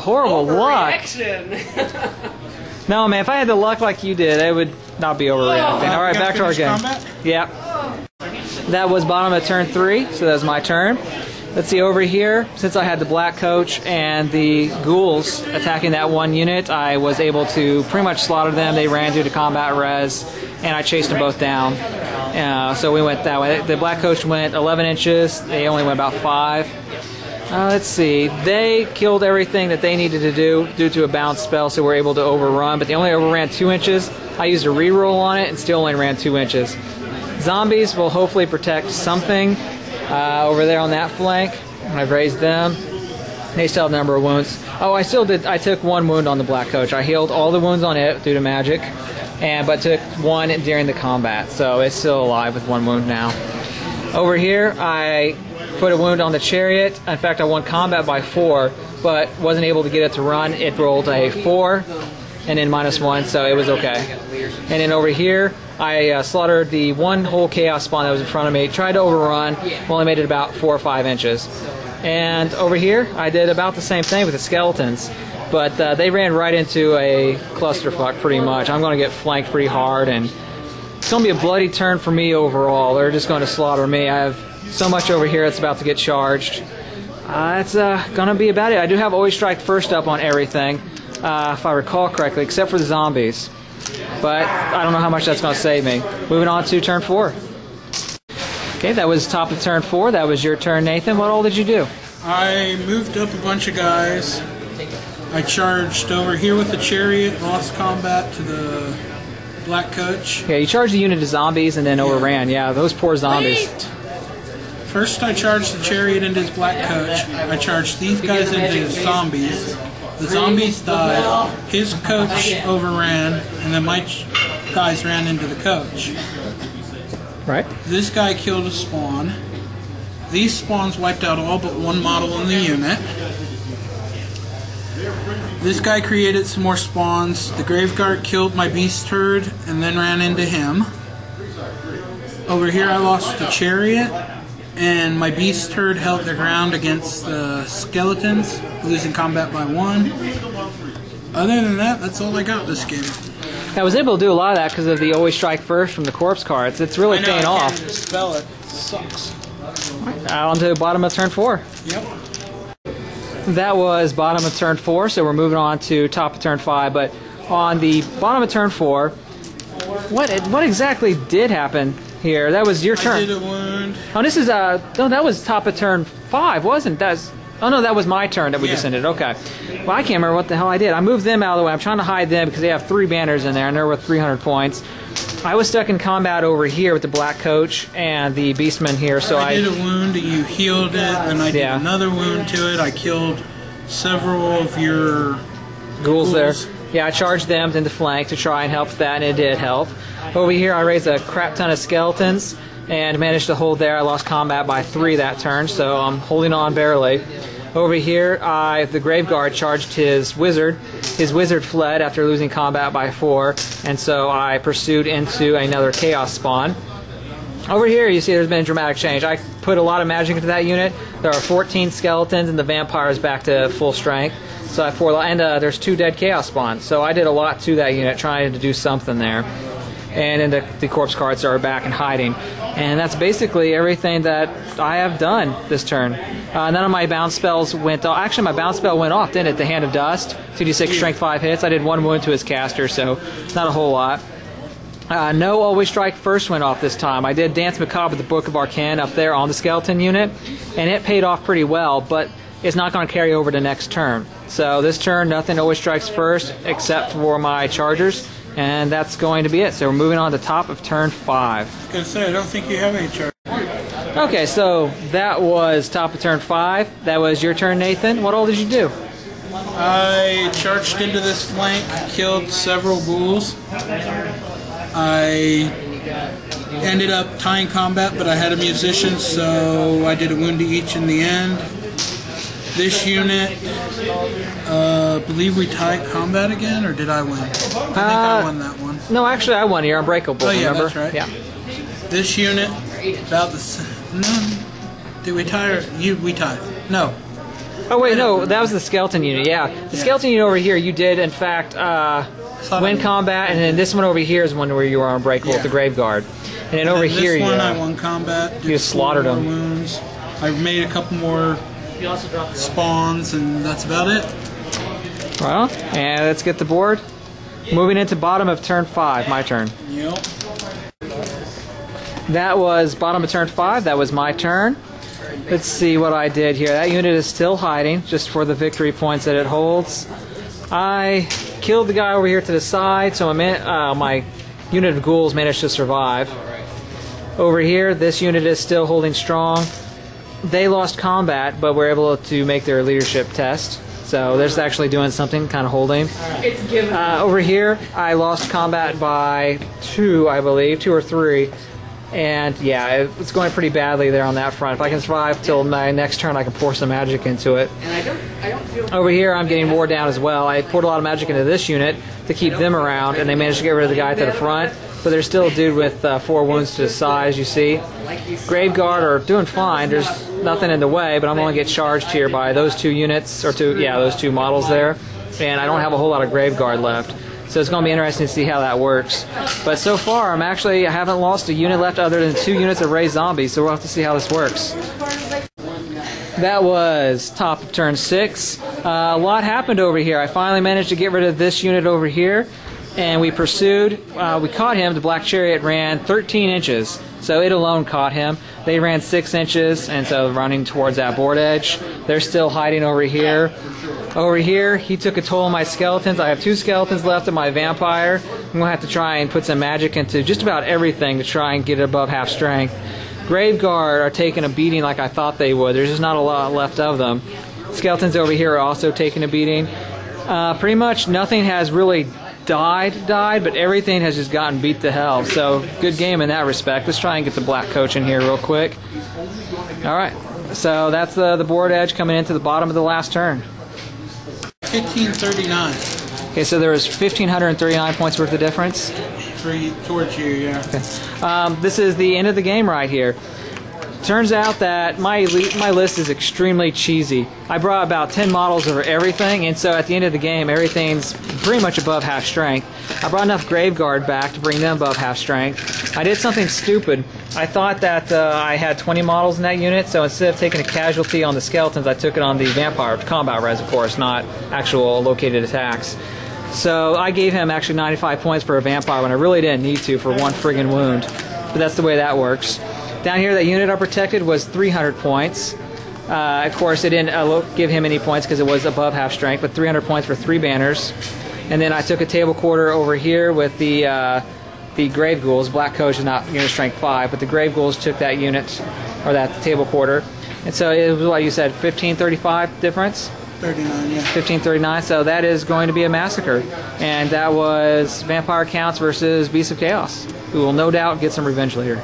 horrible luck. No, man, if I had the luck like you did, it would not be overreacting. All right, back to our game. Yep. That was bottom of turn 3, so that was my turn. Let's see, over here, since I had the black coach and the ghouls attacking that one unit, I was able to pretty much slaughter them. They ran due to combat res, and I chased them both down. So we went that way. The black coach went 11 inches. They only went about 5. Let's see. They killed everything that they needed to do due to a bounce spell, so we're able to overrun. But they only overran 2 inches. I used a reroll on it and still only ran 2 inches. Zombies will hopefully protect something over there on that flank. I've raised them. They still have a number of wounds. Oh, I took 1 wound on the black coach. I healed all the wounds on it due to magic, but took 1 during the combat. So it's still alive with 1 wound now. Over here, I put a wound on the chariot. In fact, I won combat by 4, but wasn't able to get it to run. It rolled a 4 and then -1, so it was okay. And then over here, I slaughtered the 1 whole chaos spawn that was in front of me. Tried to overrun, only made it about 4 or 5 inches. And over here, I did about the same thing with the skeletons, but they ran right into a clusterfuck pretty much. I'm going to get flanked pretty hard, and it's going to be a bloody turn for me overall. They're just going to slaughter me. I have so much over here that's about to get charged. That's going to be about it. I do have always strike first up on everything, if I recall correctly, except for the zombies. But I don't know how much that's going to save me. Moving on to turn 4. Okay, that was top of turn 4. That was your turn, Nathan. What all did you do? I moved up a bunch of guys. I charged over here with the chariot, lost combat to the black coach. Yeah, you charged the unit of zombies and then overran. Yeah, those poor zombies. First I charged the chariot into his black coach. I charged these guys into his zombies. The zombies died. His coach overran, and then my guys ran into the coach. Right. This guy killed a spawn. These spawns wiped out all but 1 model in the unit. This guy created some more spawns. The Graveguard killed my beast herd and then ran into him. Over here I lost the chariot, and my beast herd held their ground against the skeletons, losing combat by 1. Other than that, that's all I got this game. I was able to do a lot of that because of the always strike first from the corpse cards. It's really paying off. I can't spell it. It sucks. On to the bottom of turn 4. Yep. That was bottom of turn 4, so we're moving on to top of turn 5. But on the bottom of turn 4, what exactly did happen here? That was your turn. I did a wound. Oh, this is no, that was top of turn 5, wasn't that? Oh no, that was my turn that we just ended. Okay. Well, I can't remember what the hell I did. I moved them out of the way. I'm trying to hide them because they have 3 banners in there, and they're worth 300 points. I was stuck in combat over here with the black coach and the beastman here, so I did a wound, you healed it, and I did another wound to it. I killed several of your ghouls there. Yeah, I charged them into flank to try and help that, and it did help. Over here, I raised a crap ton of skeletons and managed to hold there. I lost combat by 3 that turn, so I'm holding on barely. Over here, the Graveguard charged his wizard. His wizard fled after losing combat by 4, and so I pursued into another chaos spawn. Over here, you see there's been a dramatic change. I put a lot of magic into that unit. There are 14 skeletons, and the vampire is back to full strength. So I poured, and there's 2 dead chaos spawns. So I did a lot to that unit, trying to do something there. And then the corpse cards are back and hiding. And that's basically everything that I have done this turn. None of my bounce spells went off. Actually, my bounce spell went off, didn't it? The Hand of Dust, 2d6 strength 5 hits. I did 1 wound to his caster, so not a whole lot. No always strike first went off this time. I did Dance Macabre with the Book of Arcane up there on the skeleton unit, and it paid off pretty well, but it's not going to carry over to next turn. So this turn, nothing always strikes first except for my chargers. And that's going to be it. So we're moving on to top of turn 5. I was going to say, I don't think you have any charge. Okay, so that was top of turn 5. That was your turn, Nathan. What all did you do? I charged into this flank, killed several ghouls. I ended up tying combat, but I had a musician, so I did a wound to each in the end. This unit, believe we tied combat again, or did I win? I think I won that one. No, actually I won. You're unbreakable, remember? That's right. Yeah. This unit, about the... No. Did we tie or... we tied. No. Oh wait, no, that was the skeleton unit. Yeah, the skeleton unit over here, you did in fact win combat, and then this one over here is one where you were unbreakable with the Grave Guard. And then over here, this one I won combat. You just slaughtered them. Wounds. I made a couple more spawns, and that's about it. Well, and let's get the board. Moving into bottom of turn 5, my turn. Yep. That was bottom of turn 5. That was my turn. Let's see what I did here. That unit is still hiding, just for the victory points that it holds. I killed the guy over here to the side, so my unit of ghouls managed to survive. Over here, this unit is still holding strong. They lost combat, but were able to make their leadership test. So they're actually doing something, kind of holding. Over here, I lost combat by 2, I believe, 2 or 3. And yeah, it's going pretty badly there on that front. If I can survive till my next turn, I can pour some magic into it. Over here, I'm getting wore down as well. I poured a lot of magic into this unit to keep them around, and they managed to get rid of the guy to the front. But there's still a dude with 4 wounds to the side, as you see. Grave Guard are doing fine. There's nothing in the way, but I'm going to get charged here by those 2 units, or those 2 models there. And I don't have a whole lot of Grave Guard left. So it's going to be interesting to see how that works. But so far, I haven't lost a unit left other than 2 units of raised zombies, so we'll have to see how this works. That was top of turn 6. A lot happened over here. I finally managed to get rid of this unit over here, and we pursued. We caught him. The Black Chariot ran 13 inches, so it alone caught him. They ran 6 inches, and so running towards that board edge. They're still hiding over here. Over here, he took a toll on my skeletons. I have 2 skeletons left of my vampire. I'm going to have to try and put some magic into just about everything to try and get it above half strength. Grave Guard are taking a beating like I thought they would. There's just not a lot left of them. Skeletons over here are also taking a beating. Pretty much nothing has really died, but everything has just gotten beat to hell. So good game in that respect. Let's try and get the black coach in here real quick. Alright, so that's the board edge coming into the bottom of the last turn. 1539. Okay, so there was 1,539 points worth of difference. 3 towards you, yeah. Okay. This is the end of the game right here. Turns out that my list is extremely cheesy. I brought about 10 models over everything, and so at the end of the game, everything's pretty much above half strength. I brought enough Grave Guard back to bring them above half strength. I did something stupid. I thought that I had 20 models in that unit, so instead of taking a casualty on the skeletons, I took it on the vampire combat res, of course, not actual located attacks. So I gave him actually 95 points for a vampire when I really didn't need to for 1 friggin' wound. But that's the way that works. Down here, that unit I protected was 300 points. Of course, it didn't give him any points because it was above half strength, but 300 points for 3 banners. And then I took a table quarter over here with the Grave Ghouls. Black Coach is not unit strength 5, but the Grave Ghouls took that unit, or that table quarter. And so it was, what you said, 1535 difference? 39, yeah. 1539, so that is going to be a massacre. And that was Vampire Counts versus Beasts of Chaos, who will no doubt get some revenge later.